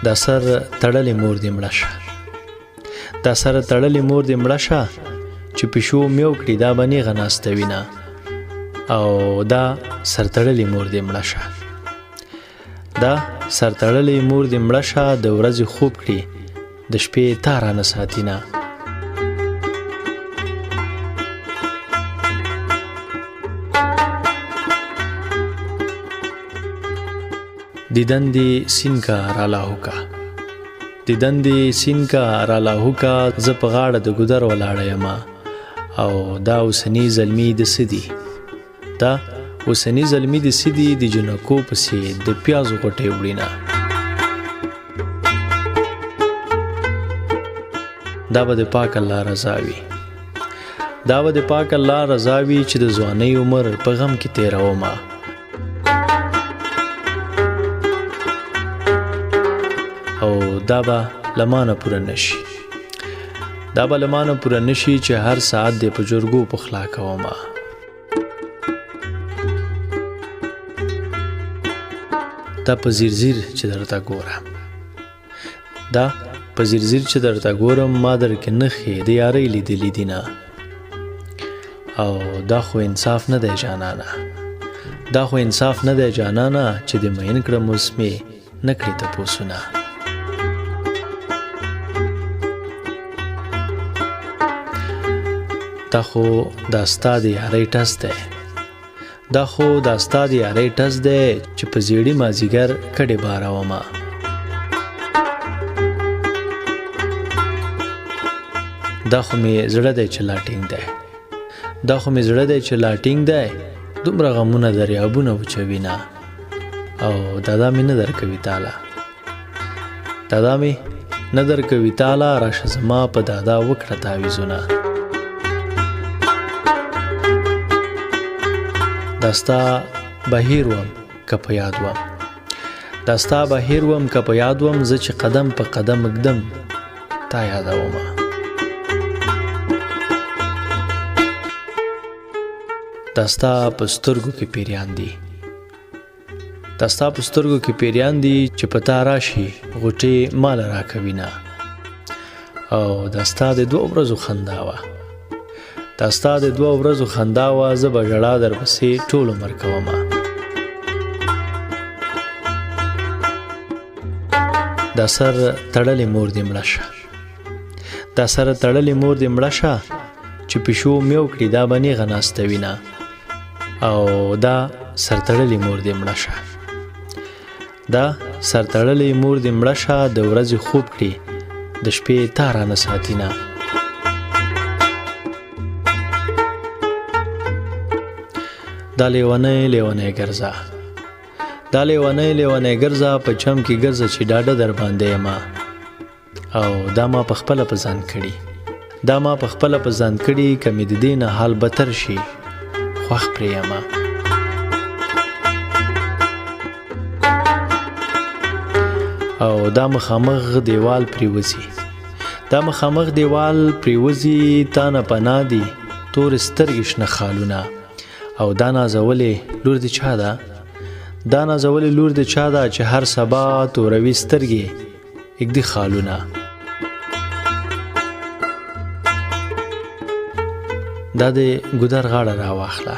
دا سر تړلې مور دې مړه شه، دا سر تړلې مور دې مړه شه، چې پیشو میو کړي دا به نیغه ناسته وینه، او دا سر تړلې مور دې مړه شه، دا سر تړلې مور دې مړه شه، د ورځې خوب کړي د شپې تا رانه ساتینه. دیدن دی سین کا را لاهو کا، دیدن دی سین کا را لاهو کا، زه په غاړه د ګودر ولاړه یمه، او دا اوسني زلمي د سدي، دا اوسني زلمي د سدي د جنکو پسې د پیازو غوټې وړینه. دا به د پاک الله رضا وي، دا به د پاک الله رضا وي، چې د ځوانۍ عمر په غم کې تېرومه. او دا به لمانه پوره نشي، دا به لمانه پوره نشي، چې هر ساعت دې په جرګو پخلا کومه. دا په زیرزیر چې درته ګورم، دا په زیرزیر چې درته ګورم، ما در کې نښې د یارۍ لیدلې دینه. او دا خو انصاف نه دی جانانه، دا خو انصاف نه دی جانانه، چې د مین کړم اوس مې نه کړي تپوسونه. دا خو دا ستا د یارۍ ټس دی، دا خو دا ستا د یارۍ ټس دی، چې په زیړي مازدیګر کډې بارومه. دا خو مې زړه دی چې لا ټینګ دی، دا خو مې زړه دی چې لا ټینګ دی، دومره غمونه دریابونه وچوینه. او دادا مې نه درکوي تاله، دادا مې نه درکوي تاله، راشه زما په دادا وکړه تعویذونه. دا ستا بهیر وم که په یاد وم، دا ستا بهیر وم که په یاد وم، زه چې قدم په قدم اږدم تا یادومه. دا ستا په سترګو کې پیریان دي، دا ستا په سترګو کې پیریان دي، چې په تا راشي غوټې مال راکوینه. او دا ستا د 2 ورځو خندا وه، دا ستا د 2 ورځو خندا وه، زه به ژړا در پسې ټول عمر کومه. دا سر تړلې مور دې مړه شه، دا سر تړلې مور دې مړه شه، چې پیشو میو کړي دا به نیغه ناسته وینه. او دا سر تړلې مور دې مړه شه، دا سر تړلې مور دې مړه شه، د ورځې خوب کړي د شپې تا رانه ساتینه. دا لیونی لیونی ګرځه، دا لیونی لیونی ګرځه، په چم کې ګرځه چې ډاډه در باندې یمه. او دا ما په خپله په ځان کړي، دا ما په خپله په ځان کړي، که مې د دې نه حال بتر شي خوښ پرې یمه. او دا مخامخ دیوال پریوزي، دا مخامخ دیوال پریوزي، تا نه پناه دي تور سترګې شنه خالونه. او دا نازولې لور د چا ده، دا نازولې لور د چا ده، چې هر سبا توروي سترګې اږدي خالونه. دا د ګودر غاړه را واخله،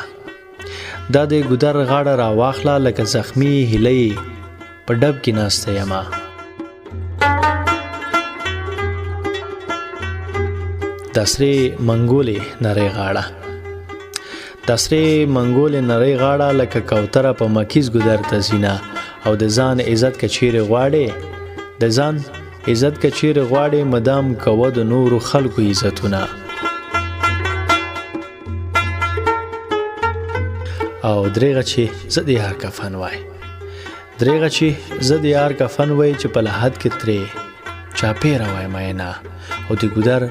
دا د ګودر غاړه را واخله، لکه زخمی هیلۍ په ډب کې ناسته یمه. دا سرې منګولې نرۍ غاړه، دا سرې منګولې نرۍ غاړه، لکه کوتره په مکیز ګودر ته ځینه. او د ځان عزت که چیرې غواړې، د ځان عزت که چیرې غواړې، مدام کوه د نورو خلکو عزتونه. او دریغه چې زه د یار کفن وای، دریغه چې زه د یار کفن وای، چې په لحد کې ترې چاپېره وای مینا. او د ګودر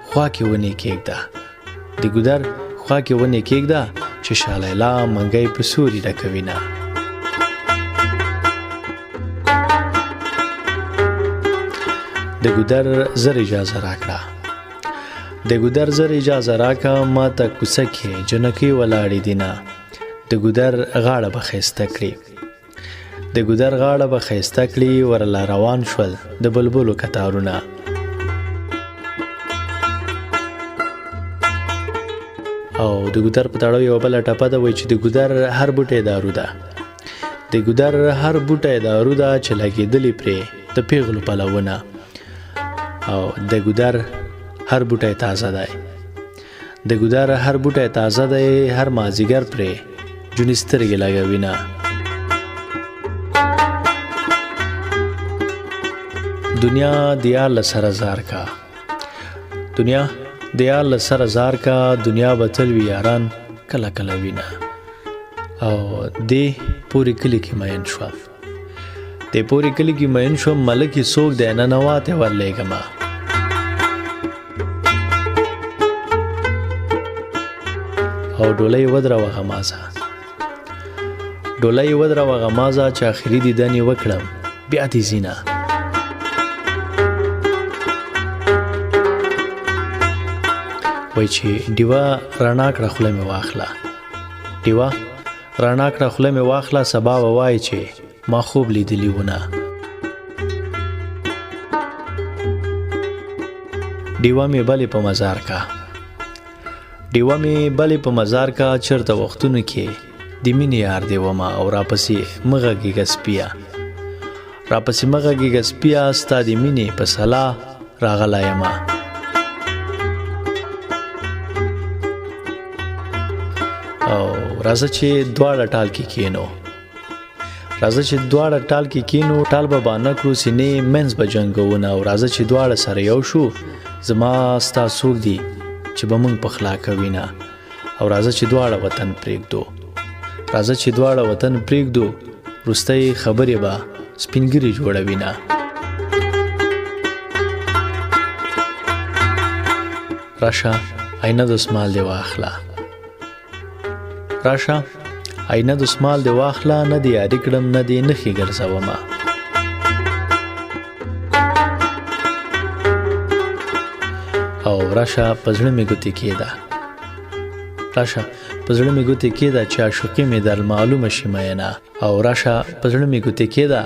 خوا کې ونې کېږده، د ګودر خوا کې ونې کېږده، چې شالیلا منګی په سوري ډکوینه. د ګودر زر اجازه راکړه، د ګودر زر اجازه راکړه، ما ته کوڅه کې جنکۍ ولاړې دینه. د ګودر غاړه به ښایسته کړي، د ګودر غاړه به ښایسته کړي ورله روان شول د بلبلو کتارونه. او د ګودر په تړاو یوه بله ټپه ده، وایي چې د ګودر هر بوټی دارو ده، د ګودر هر بوټی دارو ده چې لګېدلې پرې د پیغلو پلونه. او د ګودر هر بوټی تازه دی، د ګودر هر بوټی تازه دی، هر مازدیګر پرې جونې سترګې لګوینه. دنیا د یار له سره زار کا، دنیا د یار له سره زار کا، دنیا به تل وي یاران کله کله وینه. او دې پورې کلي کې مین شوم، دې پورې کلي کې مین شوم، ملکې څوک دی ننواتې ورلېږمه. او ډولۍ ودروه غمازه، ډولۍ ودروه غمازه چې آخري دیدن یې وکړم بیا دې ځینه. وایي چې ډیوه رڼا کړه خوله مې واخله، ډیوه رڼا کړه خوله مې واخله، سبا به وایي چې ما خوب لیدلی ونه. ډیوه مې بلې په مزار کا، ډیوه مې بلې په مزار کا، چېرته وختونو کې د مینې یار دی ومه. او راپسې مه غږېږه سپیه، راپسې مه غږېږه سپیه، ستا د مینې په سلا راغلی یمه. او راځه چې دواړه ټال کې کینو، راځه چې دواړه ټال کې کینو، ټال به بانه کړو سینې منځ به جنګونه. او راځه چې دواړه سره یو شو، زما ستا څوک دي چې به موږ پخلا کوینه. او راځه چې دواړه وطن پرېږدو، راځه چې دواړه وطن پرېږدو، وروستۍ خبرې به سپینګري جوړوینه. راشه آینه دسمال دی واخله، راشه آینه دسمال دی واخله، نه دی یاري کړم نه دی نښې ګرځومه. او راشه په زړه مې ګوتې کېده، راشه په زړه مې ګوتې کېده چې عاشقي مې در معلومه شي مینه. او راشه په زړه مې ګوتې کېده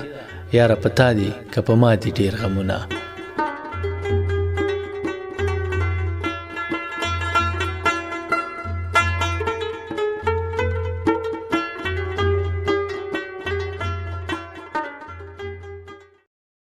یاره په تا دي که په ما دي ډېر غمونه.